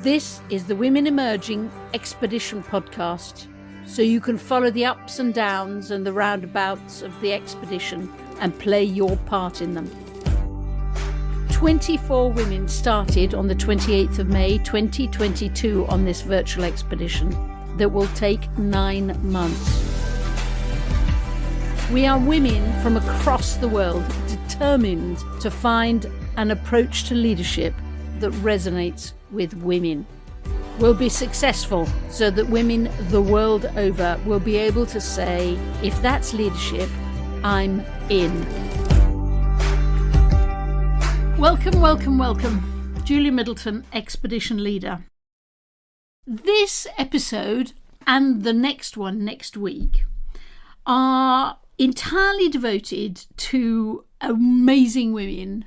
This is the Women Emerging Expedition podcast, so you can follow the ups and downs and the roundabouts of the expedition and play your part in them. 24 women started on the 28th of May 2022 on this virtual expedition that will take 9 months. We are women from across the world determined to find an approach to leadership that resonates with women. We'll be successful so that women the world over will be able to say, if that's leadership, I'm in. Welcome, welcome, welcome. Julie Middleton, Expedition Leader. This episode and the next one next week are entirely devoted to amazing women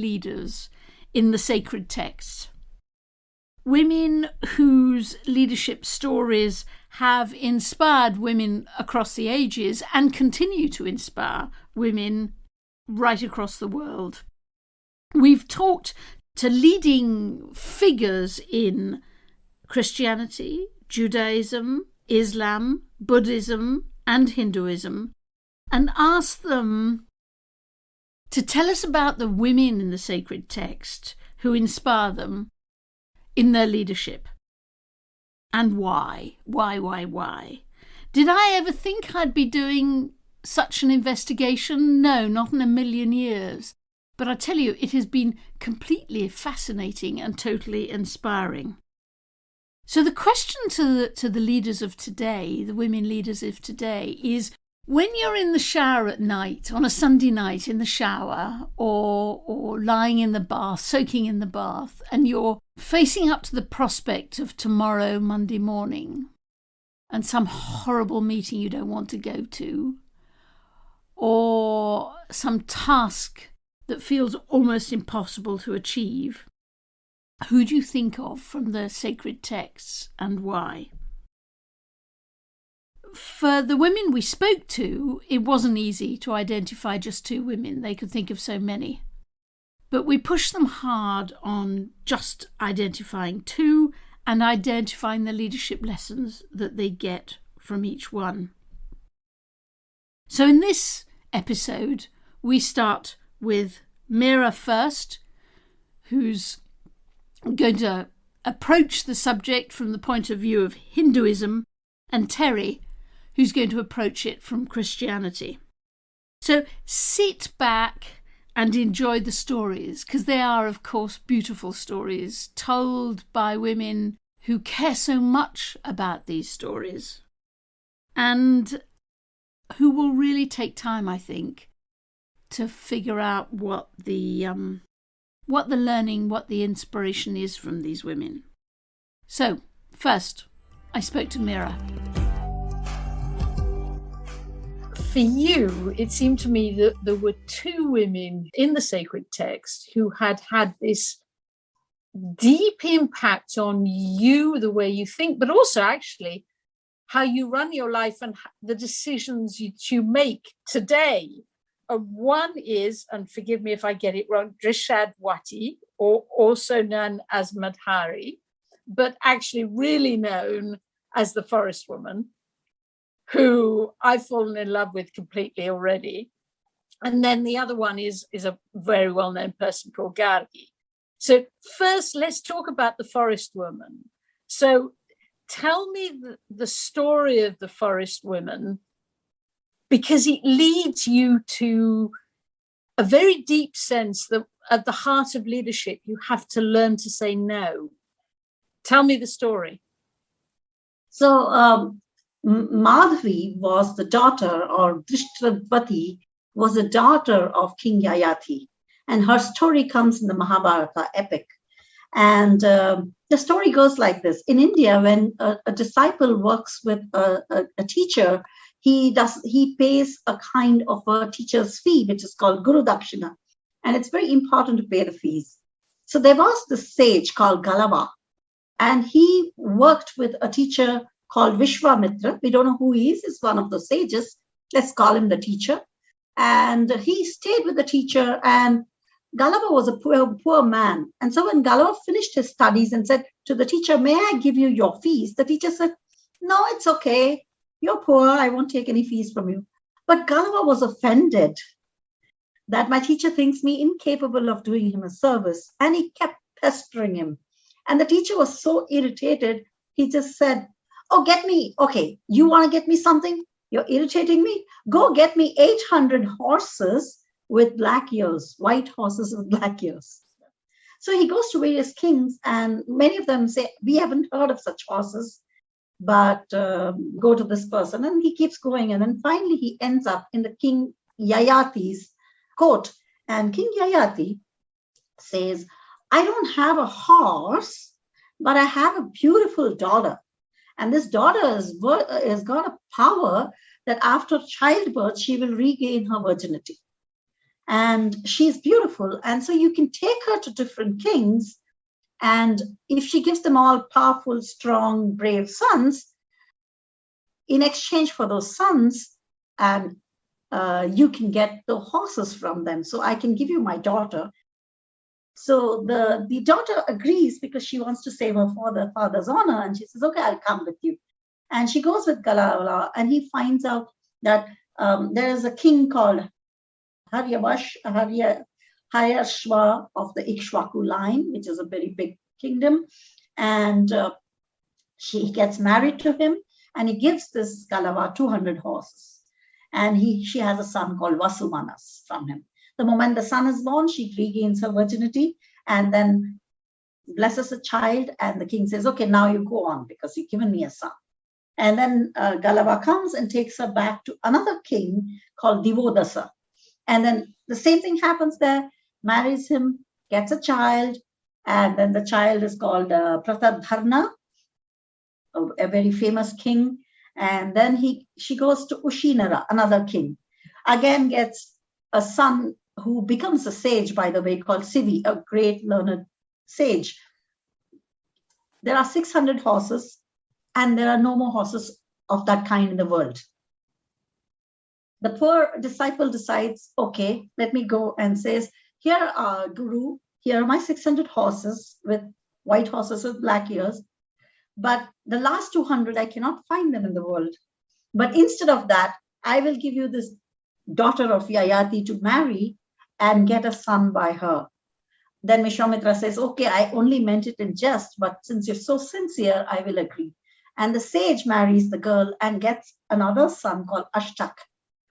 leaders in the sacred texts. Women whose leadership stories have inspired women across the ages and continue to inspire women right across the world. We've talked to leading figures in Christianity, Judaism, Islam, Buddhism, and Hinduism, and asked them to tell us about the women in the sacred text who inspire them in their leadership. And why? Why? Did I ever think I'd be doing such an investigation? No, not in a million years. But I tell you, it has been completely fascinating and totally inspiring. So the question to the leaders of today, the women leaders of today, is when you're in the shower at night, on a Sunday night in the shower, or lying in the bath, soaking in the bath, and you're facing up to the prospect of tomorrow, Monday morning, and some horrible meeting you don't want to go to, or some task that feels almost impossible to achieve, who do you think of from the sacred texts and why? For the women we spoke to, it wasn't easy to identify just 2 women. They could think of so many. But we pushed them hard on just identifying 2 and identifying the leadership lessons that they get from each one. So in this episode, we start with Meera first, who's going to approach the subject from the point of view of Hinduism, and Terri, who's going to approach it from Christianity. So sit back and enjoy the stories, because they are, of course, beautiful stories told by women who care so much about these stories and who will really take time, I think, to figure out what the learning, what the inspiration is from these women. So, first, I spoke to Meera. For you, it seemed to me that there were 2 women in the sacred text who had this deep impact on you, the way you think, but also actually how you run your life and the decisions you make today. One is, and forgive me if I get it wrong, Drishadwati, or also known as Madhari, but actually really known as the Forrest woman, who I've fallen in love with completely already. And then the other one is a very well-known person called Gargi. So first, let's talk about the Forrest woman. So tell me the story of the Forrest woman, because it leads you to a very deep sense that at the heart of leadership, you have to learn to say no. Tell me the story. So Madhavi was the daughter, or Drishadwati was the daughter of King Yayati. And her story comes in the Mahabharata epic. And the story goes like this. In India, when a disciple works with a teacher, he pays a kind of a teacher's fee, which is called Guru Dakshina. And it's very important to pay the fees. So there was this sage called Galava, and he worked with a teacher called Vishwamitra. We don't know who he is. He's one of the sages. Let's call him the teacher. And he stayed with the teacher, and Galava was a poor man. And so when Galava finished his studies and said to the teacher, may I give you your fees? The teacher said, no, it's okay. You're poor. I won't take any fees from you. But Galava was offended that my teacher thinks me incapable of doing him a service. And he kept pestering him. And the teacher was so irritated, he just said, oh, okay, you want to get me something? You're irritating me? Go get me 800 horses with black ears, white horses with black ears. So he goes to various kings, and many of them say, we haven't heard of such horses, but go to this person. And he keeps going. And then finally he ends up in the King Yayati's court. And King Yayati says, I don't have a horse, but I have a beautiful daughter. And this daughter has got a power that after childbirth, she will regain her virginity. And she's beautiful. And so you can take her to different kings. And if she gives them all powerful, strong, brave sons, in exchange for those sons, and you can get the horses from them. So I can give you my daughter. So the daughter agrees because she wants to save her father's honor. And she says, okay, I'll come with you. And she goes with Galava, and he finds out that there is a king called Haryashva of the Ikshwaku line, which is a very big kingdom. And she gets married to him, and he gives this Galava 200 horses. And she has a son called Vasumanas from him. The moment the son is born, she regains her virginity and then blesses a child. And the king says, okay, now you go on because you've given me a son. And then Galava comes and takes her back to another king called Divodasa. And then the same thing happens there, marries him, gets a child. And then the child is called Pratapdharna, a very famous king. And then she goes to Ushinara, another king. Again gets a son who becomes a sage, by the way, called Sivi, a great learned sage. There are 600 horses, and there are no more horses of that kind in the world. The poor disciple decides, okay, let me go, and says, here, Guru, here are my 600 horses with white horses with black ears. But the last 200, I cannot find them in the world. But instead of that, I will give you this daughter of Yayati to marry and get a son by her. Then Vishwamitra says, okay, I only meant it in jest, but since you're so sincere, I will agree. And the sage marries the girl and gets another son called Ashtak,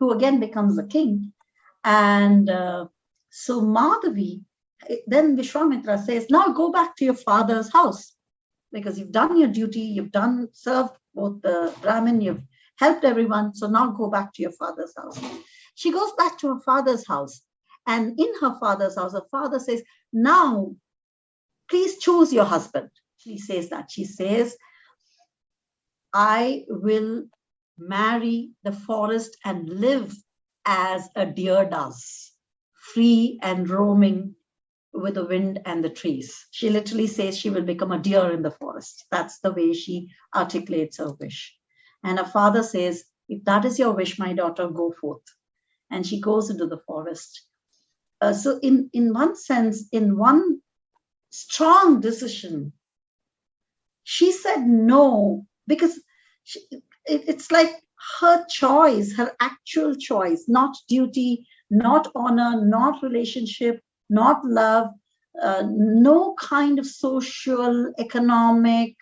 who again becomes a king. And so Madhavi, then Vishwamitra says, now go back to your father's house, because you've done your duty, you've served both the Brahmin, you've helped everyone, so now go back to your father's house. She goes back to her father's house, and in her father's house, her father says, now, please choose your husband. She says that. She says, I will marry the forest and live as a deer does, free and roaming with the wind and the trees. She literally says she will become a deer in the forest. That's the way she articulates her wish. And her father says, if that is your wish, my daughter, go forth. And she goes into the forest. So in one sense, in one strong decision, she said no, because it's like her choice, her actual choice, not duty, not honor, not relationship, not love, no kind of social, economic,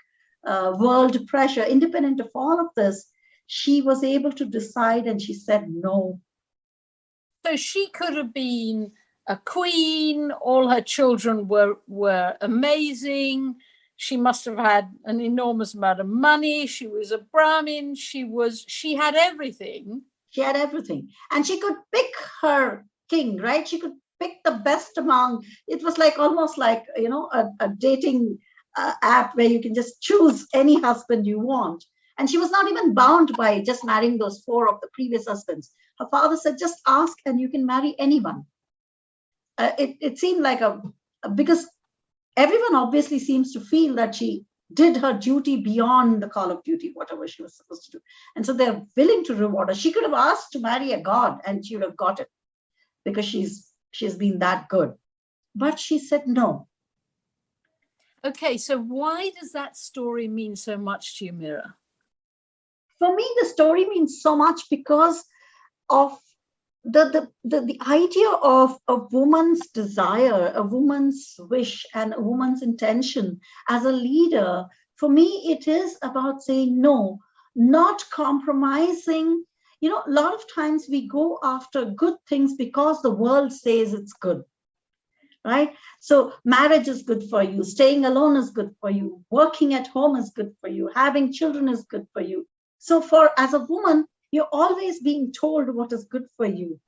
world pressure, independent of all of this. She was able to decide, and she said no. So she could have been a queen. All her children were amazing. She must have had an enormous amount of money. She was a Brahmin. She had everything. She had everything. And she could pick her king, right? She could pick the best among. It was like almost like, a dating app where you can just choose any husband you want. And she was not even bound by just marrying those 4 of the previous husbands. Her father said, just ask and you can marry anyone. It seemed like because everyone obviously seems to feel that she did her duty beyond the call of duty, whatever she was supposed to do. And so they're willing to reward her. She could have asked to marry a god and she would have got it because she's been that good. But she said no. Okay, so why does that story mean so much to you, Meera? For me, the story means so much because of the idea of a woman's desire, a woman's wish, and a woman's intention as a leader. For me, it is about saying no, not compromising. You know, a lot of times we go after good things because the world says it's good, right? So marriage is good for you, staying alone is good for you, working at home is good for you, having children is good for you. So as a woman, you're always being told what is good for you.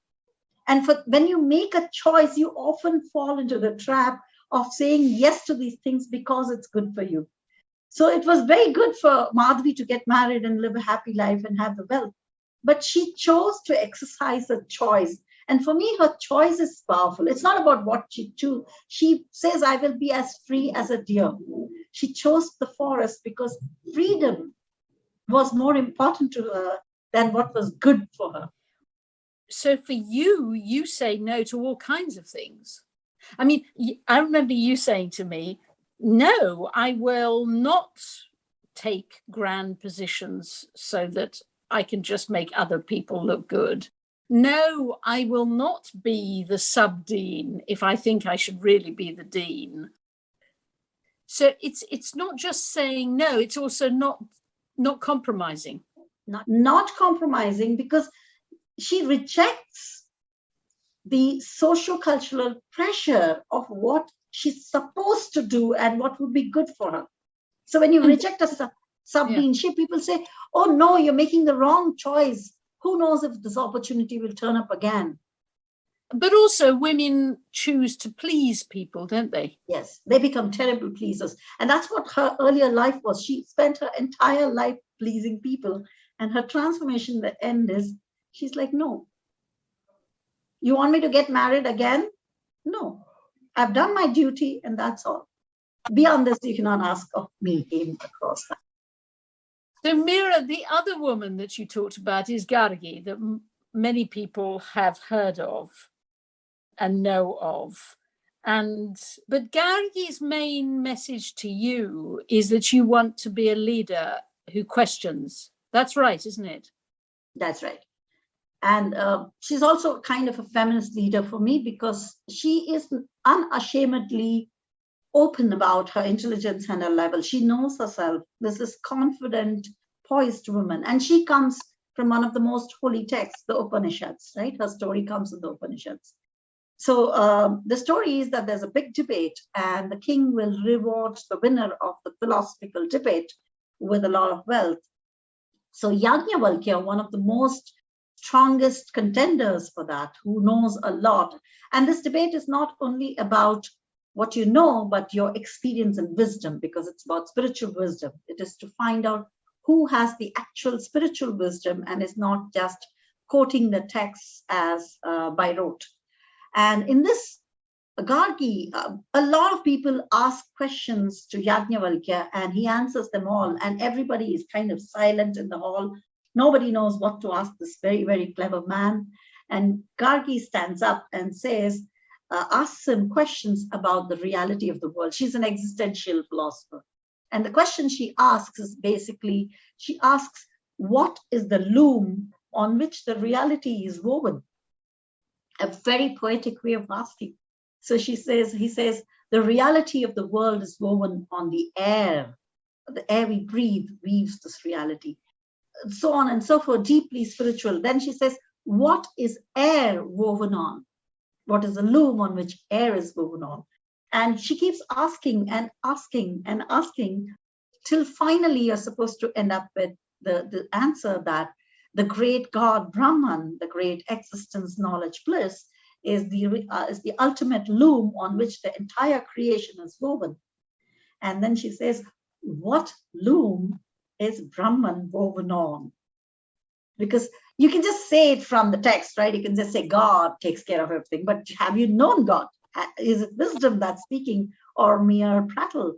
And when you make a choice, you often fall into the trap of saying yes to these things because it's good for you. So it was very good for Madhavi to get married and live a happy life and have the wealth. But she chose to exercise a choice. And for me, her choice is powerful. It's not about what she chose. She says, I will be as free as a deer. She chose the forest because freedom was more important to her than what was good for her. So for you, you say no to all kinds of things. I mean, I remember you saying to me, no, I will not take grand positions so that I can just make other people look good. No, I will not be the sub-dean if I think I should really be the dean. So it's not just saying no, it's also not compromising. Not compromising, because she rejects the socio-cultural pressure of what she's supposed to do and what would be good for her. So when you reject a sub-deanship, people say, oh no, you're making the wrong choice. Who knows if this opportunity will turn up again? But also women choose to please people, don't they? Yes, they become terrible pleasers. And that's what her earlier life was. She spent her entire life pleasing people. And her transformation in the end is, she's like, no. You want me to get married again? No. I've done my duty and that's all. Beyond this, you cannot ask of me in across that. So Meera, the other woman that you talked about is Gargi, that many people have heard of and know of. But Gargi's main message to you is that you want to be a leader who questions. That's right, isn't it? That's right. And she's also kind of a feminist leader for me, because she is unashamedly open about her intelligence and her level. She knows herself. This is confident, poised woman. And she comes from one of the most holy texts, the Upanishads, right? Her story comes in the Upanishads. So the story is that there's a big debate, and the king will reward the winner of the philosophical debate with a lot of wealth. So Yajnavalkya, one of the most strongest contenders for that, who knows a lot. And this debate is not only about what you know, but your experience and wisdom, because it's about spiritual wisdom. It is to find out who has the actual spiritual wisdom and is not just quoting the texts as by rote. And in this Gargi, a lot of people ask questions to Yajnavalkya, and he answers them all. And everybody is kind of silent in the hall. Nobody knows what to ask this very, very clever man. And Gargi stands up and says, asks him questions about the reality of the world. She's an existential philosopher. And the question she asks is basically, she asks, what is the loom on which the reality is woven? A very poetic way of asking. So he says, the reality of the world is woven on the air. The air we breathe weaves this reality. So on and so forth, deeply spiritual. Then she says, what is air woven on? What is the loom on which air is woven on? And she keeps asking and asking and asking, till finally you're supposed to end up with the answer that the great God Brahman, the great existence, knowledge, bliss, is the ultimate loom on which the entire creation is woven. And then she says, what loom is Brahman woven on? Because you can just say it from the text, right? You can just say God takes care of everything. But have you known God? Is it wisdom that's speaking or mere prattle?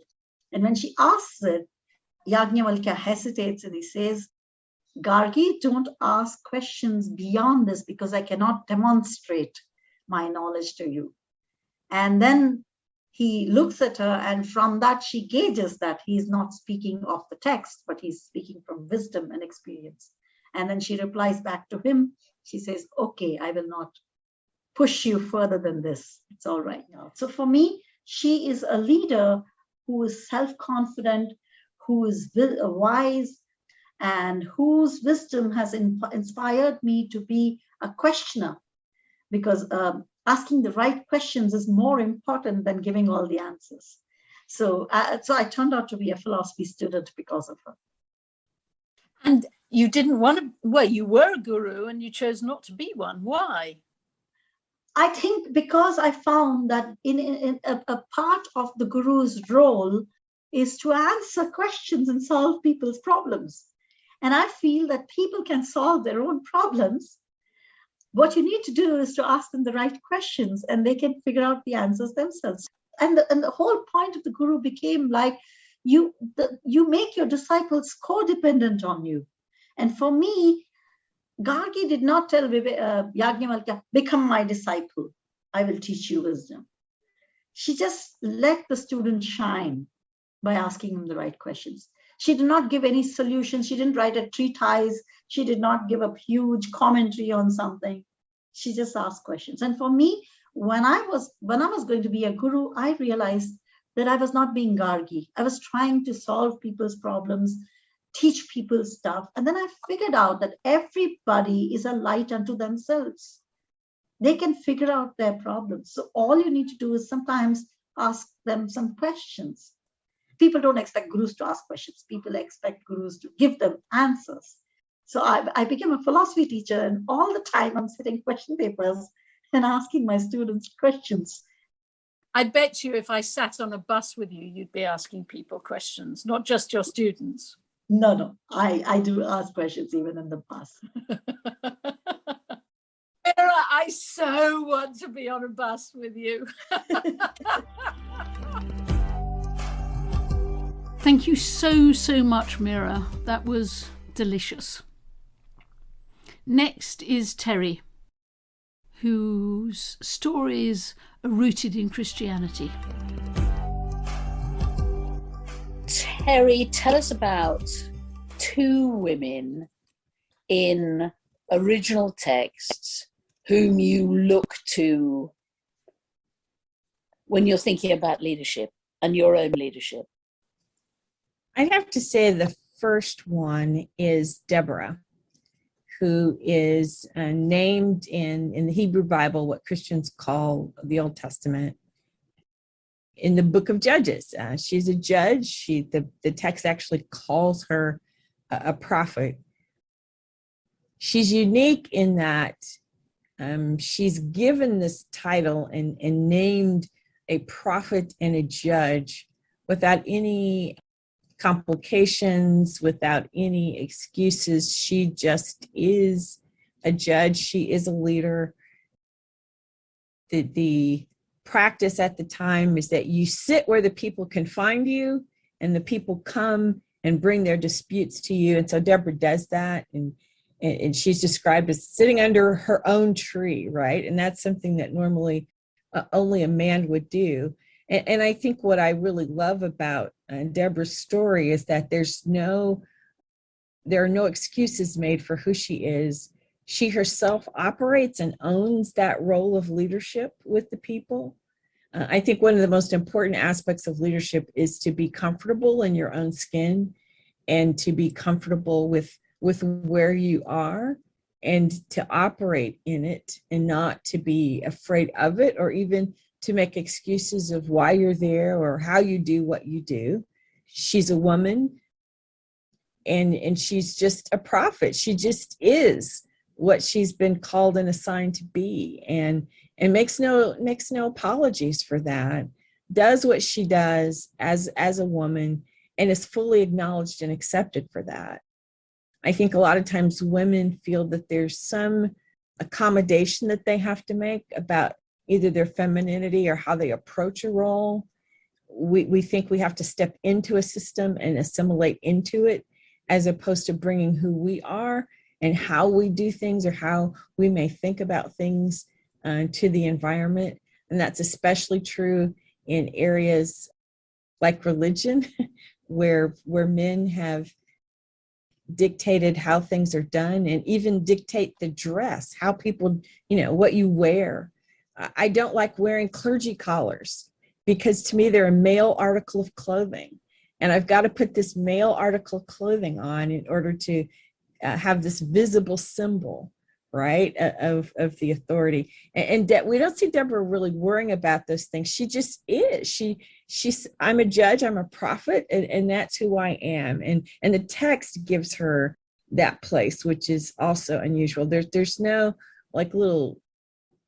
And when she asks it, Yajnavalkya hesitates and he says, Gargi, don't ask questions beyond this, because I cannot demonstrate my knowledge to you. And then he looks at her, and from that she gauges that he's not speaking of the text, but he's speaking from wisdom and experience. And then she replies back to him. She says, okay, I will not push you further than this. It's all right now. So for me, she is a leader who is self-confident, who is wise, and whose wisdom has inspired me to be a questioner, because asking the right questions is more important than giving all the answers. So I turned out to be a philosophy student because of her. And you didn't want to, well, you were a guru and you chose not to be one. Why? I think because I found that in a part of the guru's role is to answer questions and solve people's problems. And I feel that people can solve their own problems. What you need to do is to ask them the right questions, and they can figure out the answers themselves. And the whole point of the guru became like, you make your disciples codependent on you. And for me, Gargi did not tell Yajnavalkya, become my disciple, I will teach you wisdom. She just let the student shine by asking him the right questions. She did not give any solutions. She didn't write a treatise. She did not give a huge commentary on something. She just asked questions. And for me, when I was going to be a guru, I realized that I was not being Gargi. I was trying to solve people's problems, teach people stuff. And then I figured out that everybody is a light unto themselves. They can figure out their problems. So all you need to do is sometimes ask them some questions. People don't expect gurus to ask questions. People expect gurus to give them answers. So I became a philosophy teacher, and all the time I'm sitting question papers and asking my students questions. I bet you if I sat on a bus with you, you'd be asking people questions, not just your students. No, I do ask questions even in the bus. Meera, I so want to be on a bus with you. Thank you so much, Meera. That was delicious. Next is Terri, whose stories are rooted in Christianity. Terri, tell us about two women in original texts whom you look to when you're thinking about leadership and your own leadership. I'd have to say the first one is Deborah, who is named in the Hebrew Bible, what Christians call the Old Testament, in the book of Judges. She's a judge. The text actually calls her a prophet. She's unique in that she's given this title and named a prophet and a judge without any complications, without any excuses. She just is a judge. She is a leader. The practice at the time is that you sit where the people can find you, and the people come and bring their disputes to you. And so Deborah does that, and she's described as sitting under her own tree, right? And that's something that normally only a man would do. And I think what I really love about Deborah's story is that there are no excuses made for who she is. She herself operates and owns that role of leadership with the people. I think one of the most important aspects of leadership is to be comfortable in your own skin and to be comfortable with where you are and to operate in it and not to be afraid of it or even to make excuses of why you're there or how you do what you do. She's a woman and she's just a prophet. She just is what she's been called and assigned to be, and makes no apologies for that. Does what she does as a woman and is fully acknowledged and accepted for that. I think a lot of times women feel that there's some accommodation that they have to make about either their femininity or how they approach a role. We think we have to step into a system and assimilate into it, as opposed to bringing who we are and how we do things or how we may think about things to the environment. And that's especially true in areas like religion, where men have dictated how things are done, and even dictate the dress, how people, what you wear. I don't like wearing clergy collars, because to me they're a male article of clothing, and I've got to put this male article of clothing on in order to have this visible symbol, right, of the authority. And we don't see Deborah really worrying about those things. She just is. She's I'm a judge, I'm a prophet, and that's who I am. And the text gives her that place, which is also unusual. There's no like little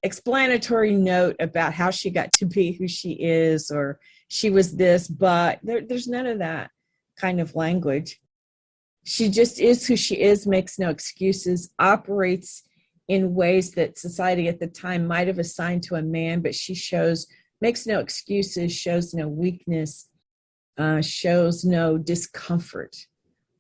explanatory note about how she got to be who she is, or she was this, but there's none of that kind of language. She just is who she is, makes no excuses, operates in ways that society at the time might have assigned to a man, but she makes no excuses, shows no weakness, shows no discomfort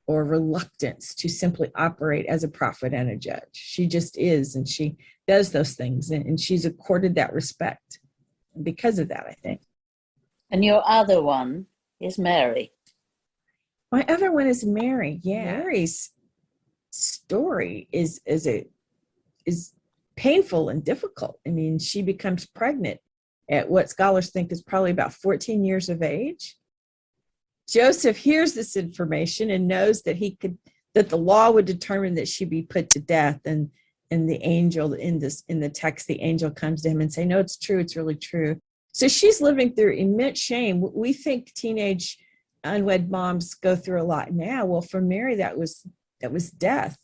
or reluctance to simply operate as a prophet and a judge. She just is, and she does those things, and she's accorded that respect because of that, I think. And your other one is Mary. My other one is Mary. Yeah. Mary's story is painful and difficult. I mean, she becomes pregnant at what scholars think is probably about 14 years of age. Joseph hears this information and knows that that the law would determine that she be put to death. And the angel in the text, the angel comes to him and say, no, it's true. It's really true. So she's living through immense shame. We think teenage unwed moms go through a lot now. Well, for Mary, that was death.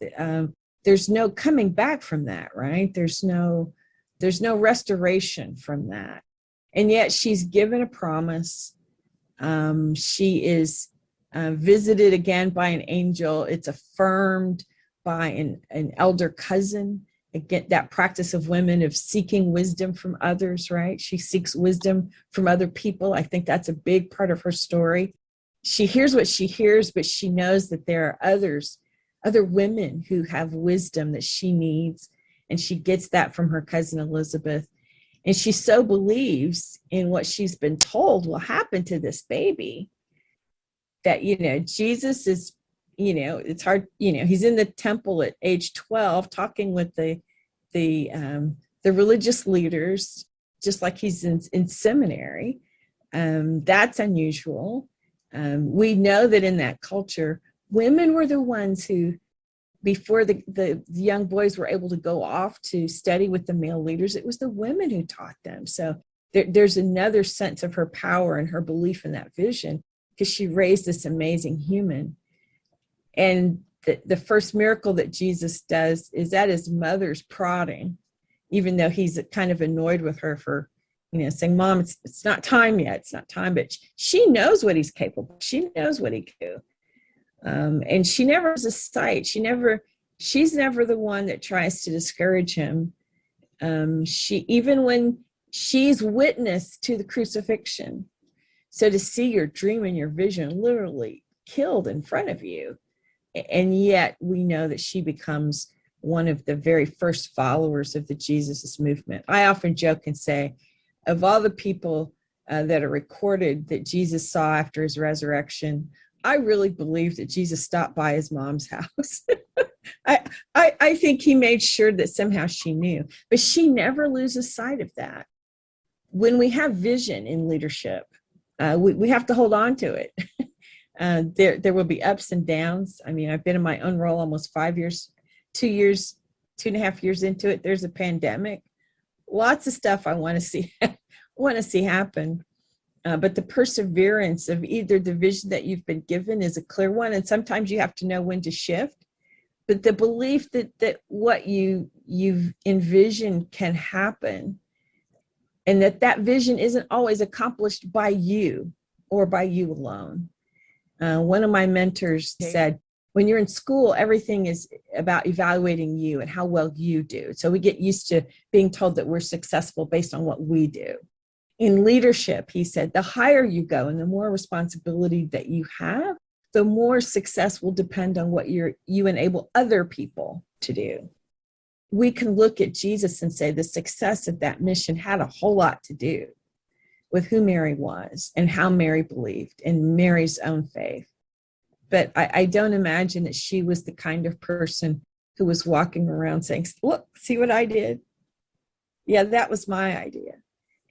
There's no coming back from that, right? There's no restoration from that. And yet she's given a promise. She is visited again by an angel. It's affirmed by an elder cousin. Again, that practice of women of seeking wisdom from others, right? She seeks wisdom from other people. I think that's a big part of her story. She hears what she hears, but she knows that there are other women who have wisdom that she needs. And she gets that from her cousin Elizabeth. And she so believes in what she's been told will happen to this baby that, Jesus is, it's hard, he's in the temple at age 12 talking with the religious leaders, just like he's in seminary. That's unusual. We know that in that culture, women were the ones who, before the young boys were able to go off to study with the male leaders, it was the women who taught them. So there's another sense of her power and her belief in that vision, because she raised this amazing human. And the first miracle that Jesus does is at his mother's prodding, even though he's kind of annoyed with her for, saying, Mom, it's not time yet. It's not time. But she knows what he's capable of. She knows what he can do. And she never has a sight. She's never the one that tries to discourage him. Even when she's witness to the crucifixion. So to see your dream and your vision literally killed in front of you. And yet we know that she becomes one of the very first followers of the Jesus movement. I often joke and say, of all the people that are recorded that Jesus saw after his resurrection, I really believe that Jesus stopped by his mom's house. I think he made sure that somehow she knew, but she never loses sight of that. When we have vision in leadership, we have to hold on to it. There will be ups and downs. I mean, I've been in my own role almost 5 years, 2.5 years into it. There's a pandemic. Lots of stuff I want to see happen. But the perseverance of either the vision that you've been given is a clear one, and sometimes you have to know when to shift. But the belief that what you've envisioned can happen, and that vision isn't always accomplished by you or by you alone. One of my mentors said, when you're in school, everything is about evaluating you and how well you do. So we get used to being told that we're successful based on what we do. In leadership, he said, the higher you go and the more responsibility that you have, the more success will depend on what you enable other people to do. we can look at Jesus and say the success of that mission had a whole lot to do with who Mary was and how Mary believed in Mary's own faith. But I don't imagine that she was the kind of person who was walking around saying, look, see what I did? Yeah, that was my idea.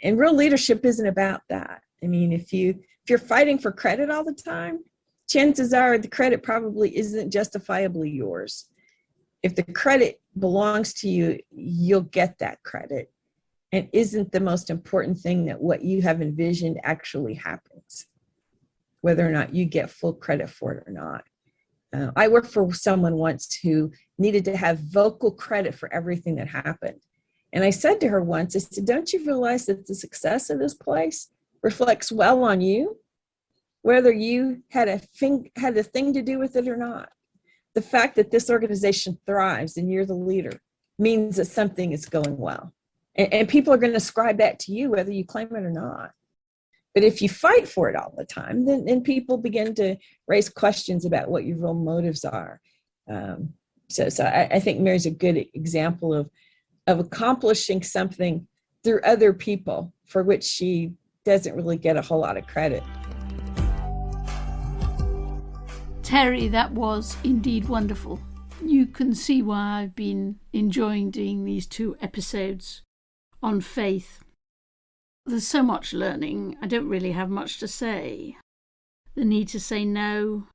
And real leadership isn't about that. I mean, if you're fighting for credit all the time, chances are the credit probably isn't justifiably yours. If the credit belongs to you, you'll get that credit. And isn't the most important thing that what you have envisioned actually happens, whether or not you get full credit for it or not. I worked for someone once who needed to have vocal credit for everything that happened. And I said to her once, I said, don't you realize that the success of this place reflects well on you, whether you had a thing to do with it or not? The fact that this organization thrives and you're the leader means that something is going well. And people are going to ascribe that to you, whether you claim it or not. But if you fight for it all the time, then people begin to raise questions about what your real motives are. So I think Mary's a good example of accomplishing something through other people for which she doesn't really get a whole lot of credit. Terri, that was indeed wonderful. You can see why I've been enjoying doing these 2 episodes on faith. There's so much learning, I don't really have much to say. The need to say no,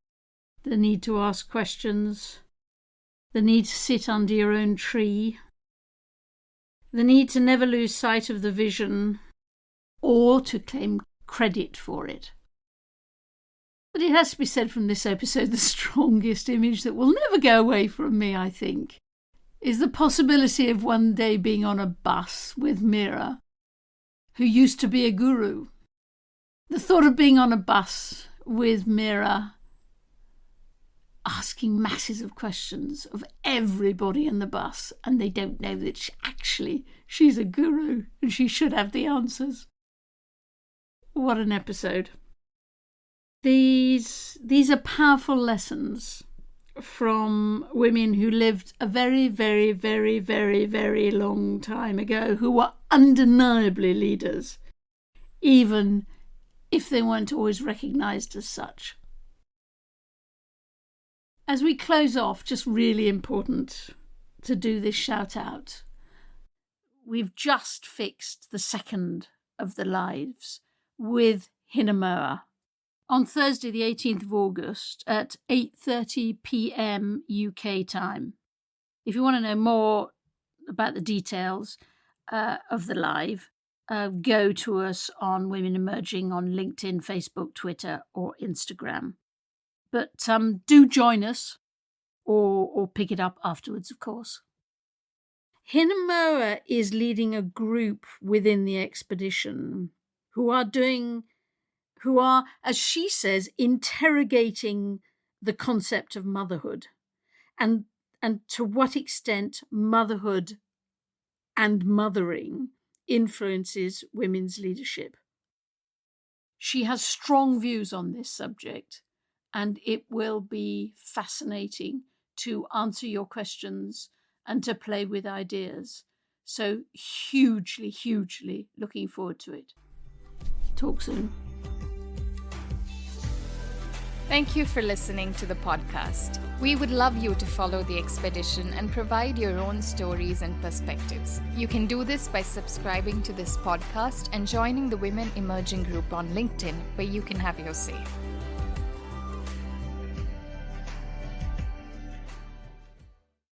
the need to ask questions, the need to sit under your own tree, the need to never lose sight of the vision or to claim credit for it. But it has to be said from this episode, the strongest image that will never go away from me, I think, is the possibility of one day being on a bus with Meera, who used to be a guru. The thought of being on a bus with Meera, asking masses of questions of everybody in the bus, and they don't know that she's a guru and she should have the answers. What an episode. These are powerful lessons from women who lived a very, very, very, very, very long time ago, who were undeniably leaders, even if they weren't always recognised as such. As we close off, just really important to do this shout out. We've just fixed the second of the lives with Hinamoa on Thursday the 18th of August at 8:30 p.m. UK time. If you want to know more about the details of the live, go to us on Women Emerging on LinkedIn, Facebook, Twitter or Instagram. But do join us or pick it up afterwards, of course. Hinamoa is leading a group within the expedition who are, as she says, interrogating the concept of motherhood and to what extent motherhood and mothering influences women's leadership. She has strong views on this subject, and it will be fascinating to answer your questions and to play with ideas. So hugely, hugely looking forward to it. Talk soon. Thank you for listening to the podcast. We would love you to follow the expedition and provide your own stories and perspectives. You can do this by subscribing to this podcast and joining the Women Emerging group on LinkedIn, where you can have your say.